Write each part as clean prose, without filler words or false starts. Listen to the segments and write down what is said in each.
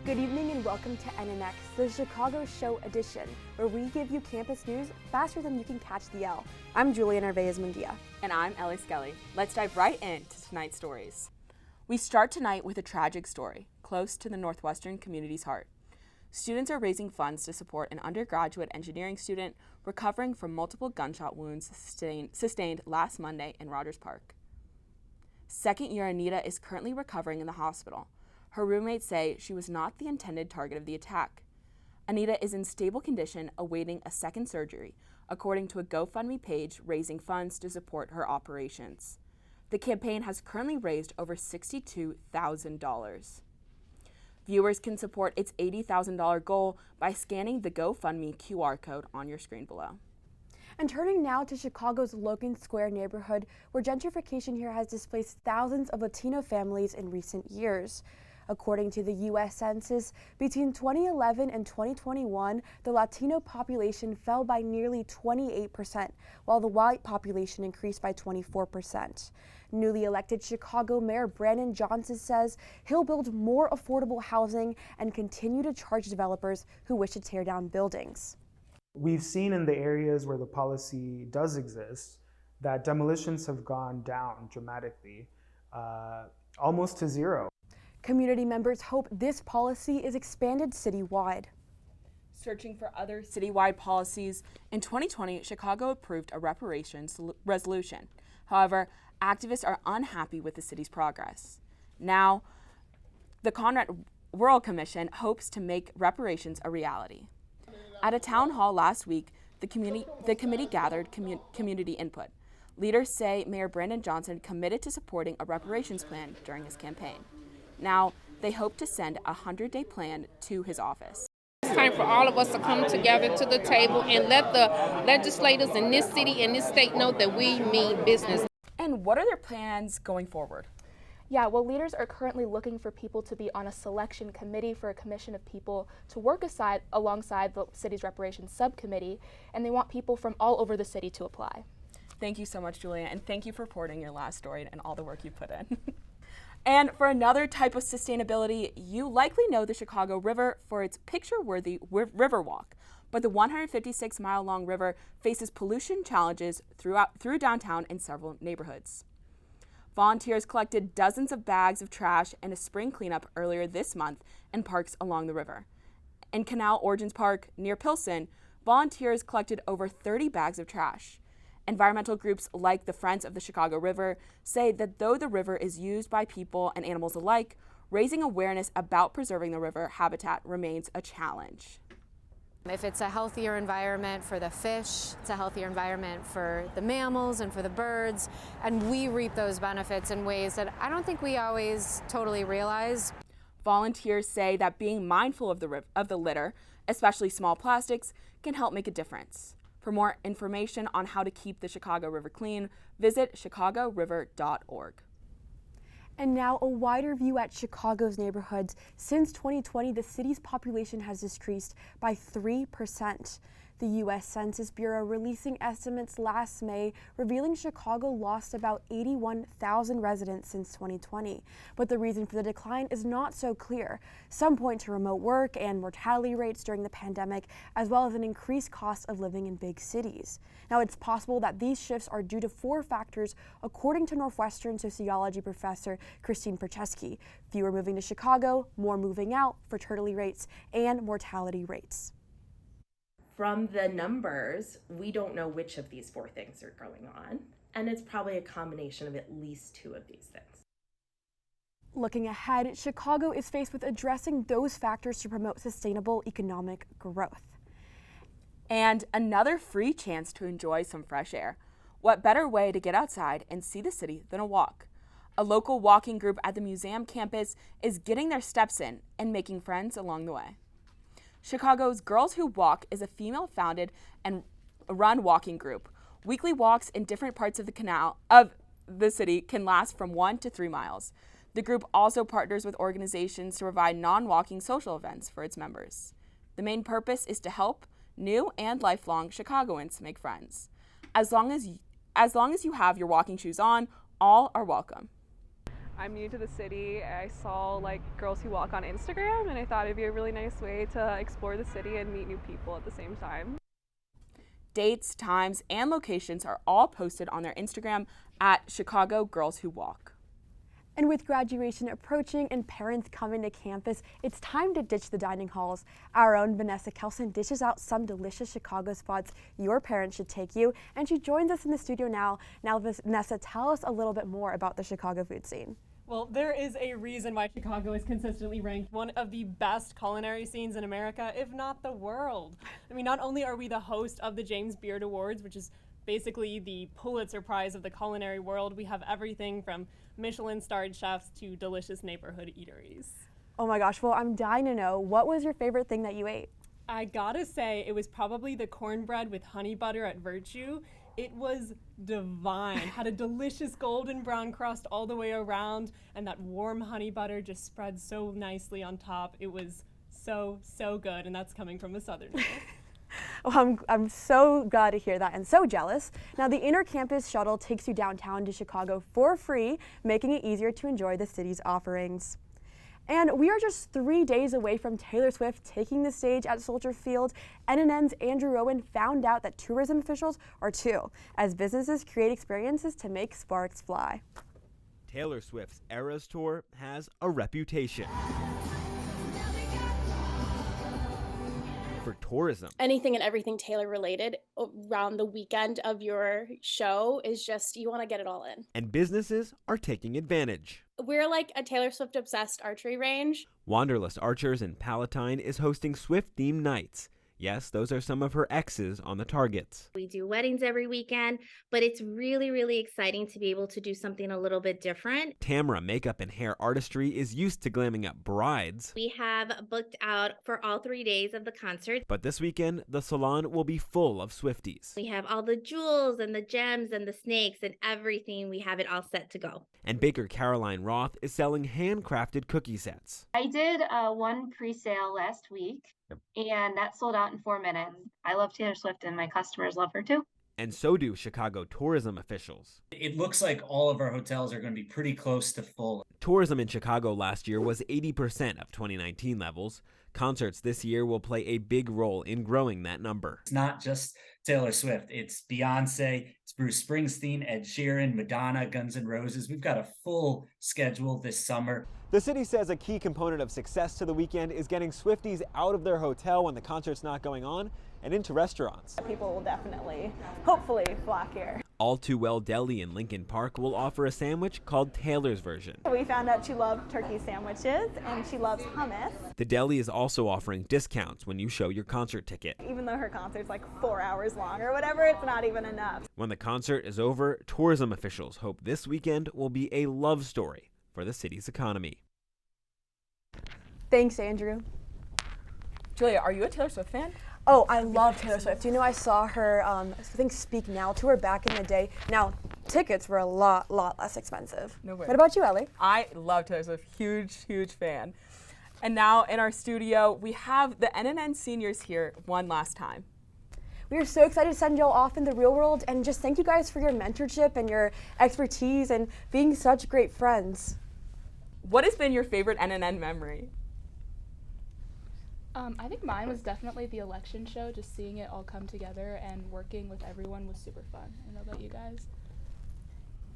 Good evening and welcome to NNX, the Chicago Show edition, where we give you campus news faster than you can catch the L. I'm Julia Narvaez-Munguia. And I'm Ellie Skelly. Let's dive right into tonight's stories. We start tonight with a tragic story, close to the Northwestern community's heart. Students are raising funds to support an undergraduate engineering student recovering from multiple gunshot wounds sustained last Monday in Rogers Park. Second-year Anita is currently recovering in the hospital. Her roommates say she was not the intended target of the attack. Anita is in stable condition awaiting a second surgery, according to a GoFundMe page raising funds to support her operations. The campaign has currently raised over $62,000. Viewers can support its $80,000 goal by scanning the GoFundMe QR code on your screen below. And turning now to Chicago's Logan Square neighborhood, where gentrification here has displaced thousands of Latino families in recent years. According to the U.S. Census, between 2011 and 2021, the Latino population fell by nearly 28%, while the white population increased by 24%. Newly elected Chicago Mayor Brandon Johnson says he'll build more affordable housing and continue to charge developers who wish to tear down buildings. We've seen in the areas where the policy does exist that demolitions have gone down dramatically, almost to zero. Community members hope this policy is expanded citywide. Searching for other citywide policies, in 2020, Chicago approved a reparations resolution. However, activists are unhappy with the city's progress. Now, the Conrad World Commission hopes to make reparations a reality. At a town hall last week, the committee gathered community input. Leaders say Mayor Brandon Johnson committed to supporting a reparations plan during his campaign. Now, they hope to send a 100-day plan to his office. It's time for all of us to come together to the table and let the legislators in this city and this state know that we mean business. And what are their plans going forward? Yeah, well, leaders are currently looking for people to be on a selection committee for a commission of people to work alongside the city's reparations subcommittee, and they want people from all over the city to apply. Thank you so much, Julia, and thank you for reporting your last story and all the work you put in. And for another type of sustainability, you likely know the Chicago River for its picture-worthy river walk, but the 156-mile-long river faces pollution challenges through downtown and several neighborhoods. Volunteers collected dozens of bags of trash in a spring cleanup earlier this month in parks along the river. In Canal Origins Park, near Pilsen, volunteers collected over 30 bags of trash. Environmental groups like the Friends of the Chicago River say that though the river is used by people and animals alike, raising awareness about preserving the river habitat remains a challenge. If it's a healthier environment for the fish, it's a healthier environment for the mammals and for the birds, and we reap those benefits in ways that I don't think we always totally realize. Volunteers say that being mindful of the litter, especially small plastics, can help make a difference. For more information on how to keep the Chicago River clean, visit chicagoriver.org. And now a wider view at Chicago's neighborhoods. Since 2020, the city's population has decreased by 3%. The U.S. Census Bureau releasing estimates last May, revealing Chicago lost about 81,000 residents since 2020. But the reason for the decline is not so clear. Some point to remote work and mortality rates during the pandemic, as well as an increased cost of living in big cities. Now, it's possible that these shifts are due to 4 factors, according to Northwestern sociology professor Christine Percheski: fewer moving to Chicago, more moving out, fertility rates, and mortality rates. From the numbers, we don't know which of these 4 things are going on, and it's probably a combination of at least 2 of these things. Looking ahead, Chicago is faced with addressing those factors to promote sustainable economic growth. And another free chance to enjoy some fresh air. What better way to get outside and see the city than a walk? A local walking group at the museum campus is getting their steps in and making friends along the way. Chicago's Girls Who Walk is a female-founded and run walking group. Weekly walks in different parts of the city can last from 1 to 3 miles. The group also partners with organizations to provide non-walking social events for its members. The main purpose is to help new and lifelong Chicagoans make friends. As long as you have your walking shoes on, all are welcome. I'm new to the city. I saw like Girls Who Walk on Instagram, and I thought it'd be a really nice way to explore the city and meet new people at the same time. Dates, times, and locations are all posted on their Instagram at Chicago Girls Who Walk. And with graduation approaching and parents coming to campus, it's time to ditch the dining halls. Our own Vanessa Kelson dishes out some delicious Chicago spots your parents should take you, and she joins us in the studio now. Now, Vanessa, tell us a little bit more about the Chicago food scene. Well, there is a reason why Chicago is consistently ranked one of the best culinary scenes in America, if not the world. I mean, not only are we the host of the James Beard Awards, which is basically the Pulitzer Prize of the culinary world, we have everything from Michelin-starred chefs to delicious neighborhood eateries. Oh my gosh, well, I'm dying to know, what was your favorite thing that you ate? I gotta say, it was probably the cornbread with honey butter at Virtue. It was divine. Had a delicious golden brown crust all the way around, and that warm honey butter just spread so nicely on top. It was so, so good, and that's coming from a Southerner. Well, I'm so glad to hear that and so jealous. Now, the inter-campus shuttle takes you downtown to Chicago for free, making it easier to enjoy the city's offerings. And we are just 3 days away from Taylor Swift taking the stage at Soldier Field. NNN's Andrew Rowan found out that tourism officials are too, as businesses create experiences to make sparks fly. Taylor Swift's Eras Tour has a reputation for tourism. Anything and everything Taylor related around the weekend of your show is just, you want to get it all in. And businesses are taking advantage. We're like a Taylor Swift obsessed archery range. Wanderlust Archers in Palatine is hosting Swift-themed nights. Yes, those are some of her exes on the targets. We do weddings every weekend, but it's really, really exciting to be able to do something a little bit different. Tamara Makeup and Hair Artistry is used to glamming up brides. We have booked out for all 3 days of the concert. But this weekend, the salon will be full of Swifties. We have all the jewels and the gems and the snakes and everything. We have it all set to go. And baker Caroline Roth is selling handcrafted cookie sets. I did one pre-sale last week, and that sold out in 4 minutes. I love Taylor Swift, and my customers love her too. And so do Chicago tourism officials. It looks like all of our hotels are going to be pretty close to full. Tourism in Chicago last year was 80% of 2019 levels. Concerts this year will play a big role in growing that number. It's not just Taylor Swift. It's Beyonce, it's Bruce Springsteen, Ed Sheeran, Madonna, Guns N' Roses. We've got a full schedule this summer. The city says a key component of success to the weekend is getting Swifties out of their hotel when the concert's not going on and into restaurants. People will definitely, hopefully, flock here. All Too Well Deli in Lincoln Park will offer a sandwich called Taylor's version. We found out she loved turkey sandwiches and she loves hummus. The deli is also offering discounts when you show your concert ticket. Even though her concert's like 4 hours long or whatever, it's not even enough. When the concert is over, tourism officials hope this weekend will be a love story for the city's economy. Thanks, Andrew. Julia, are you a Taylor Swift fan? Oh, I love Taylor Swift. You know, I saw her, I think, Speak Now tour back in the day. Now, tickets were a lot less expensive. No way. What about you, Ellie? I love Taylor Swift. Huge fan. And now in our studio, we have the NNN Seniors here one last time. We are so excited to send y'all off in the real world, and just thank you guys for your mentorship and your expertise and being such great friends. What has been your favorite NNN memory? I think mine was definitely the election show. Just seeing it all come together and working with everyone was super fun. I don't know about you guys.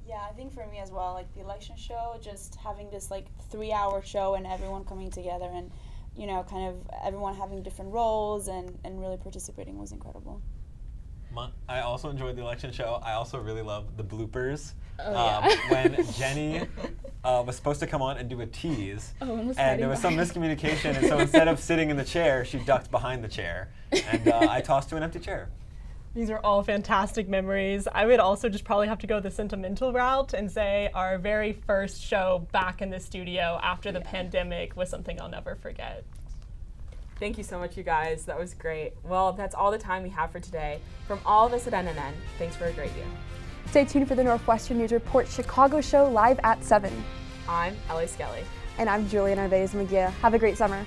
Yeah, I think for me as well, like the election show, just having this like 3-hour show and everyone coming together and, you know, kind of everyone having different roles and really participating was incredible. I also enjoyed the election show. I also really loved the bloopers. Oh, when Jenny was supposed to come on and do a tease, and there was some miscommunication, and so instead of sitting in the chair, she ducked behind the chair, and I tossed to an empty chair. These are all fantastic memories. I would also just probably have to go the sentimental route and say our very first show back in the studio after the pandemic was something I'll never forget. Thank you so much, you guys. That was great. Well, that's all the time we have for today. From all of us at NNN, thanks for a great year. Stay tuned for the Northwestern News Report Chicago show live at 7. I'm Ellie Skelly. And I'm Julia Narvaez-McGee. Have a great summer.